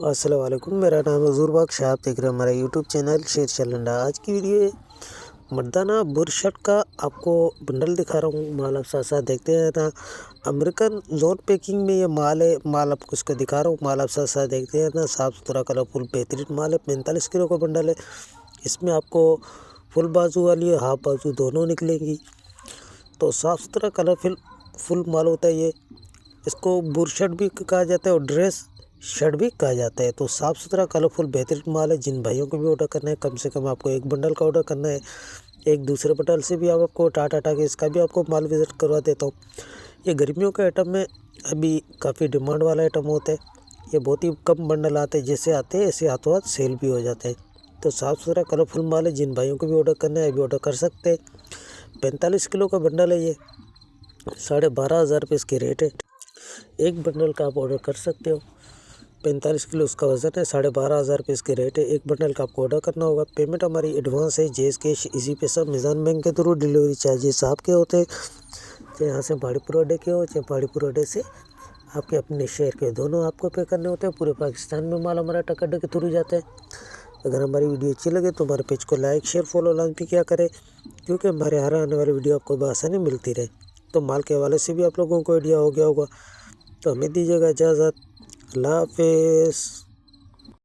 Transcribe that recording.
अस्सलाम वालेकुम, मेरा नाम हज़ूर बख्श है। आप देख रहे हैं हमारा यूट्यूब चैनल शेर चलंडा। आज की वीडियो मर्दाना बुरशर्ट का आपको बंडल दिखा रहा हूँ। माल आप साथ साथ देखते हैं ना। अमेरिकन जोन पैकिंग में ये माल है। माल आपको उसका दिखा रहा हूँ। माल आप साथ साथ देखते हैं ना। साफ़ सुथरा कलरफुल बेहतरीन माल है। 45 किलो का बंडल है। इसमें आपको फुल बाजू वाली हाफ बाजू दोनों निकलेंगी। तो साफ़ सुथरा कलरफुल फुल माल होता है ये। इसको बुरशर्ट भी कहा जाता है और ड्रेस शर्ट भी कहा जाता है। तो साफ़ सुथरा कलरफुल बेहतरीन माल है। जिन भाइयों को भी ऑर्डर करना है, कम से कम आपको एक बंडल का ऑर्डर करना है। एक दूसरे बंडल से भी आपको टाटा के इसका भी आपको माल विज़िट करवा देता हूँ। ये गर्मियों के आइटम में अभी काफ़ी डिमांड वाला आइटम होता है। ये बहुत ही कम बंडल आते हैं, जैसे आते हैं ऐसे हाथों हाथ सेल भी हो जाते हैं। तो साफ़ सुथरा कलरफुल माल है। जिन भाइयों को भी ऑर्डर करना है अभी ऑर्डर कर सकते हैं। 45 किलो का बंडल है ये। 12,500 रुपये इसकी रेट है। एक बंडल का आप ऑर्डर कर सकते हो। 45 किलो उसका वज़न है। 12,500 रुपये इसके रेट है। एक बंडल का आपको ऑर्डर करना होगा। पेमेंट हमारी एडवांस है, जैस कैश, इजी पैसा, मिज़ान बैंक के थ्रू। डिलीवरी चार्जेस आपके होते हैं, चाहे यहाँ से पहाड़ीपुर अड्डे के हो, चाहे पहाड़ीपुर अड्डे से आपके अपने शहर के, दोनों आपको पे करने होते हैं। पूरे पाकिस्तान में माल हमारा ट्रक अड्डे के थ्रू जाता है। अगर हमारी वीडियो अच्छी लगे तो हमारे पेज को लाइक शेयर फॉलो लाजमी क्या करें, क्योंकि हमारे हर आने वाली वीडियो आपको बआसानी मिलती रहे। तो माल के हवाले से भी आप लोगों को आइडिया हो गया होगा। तो हमें दीजिएगा इजाज़त। अल्लाह हाफ़िज़।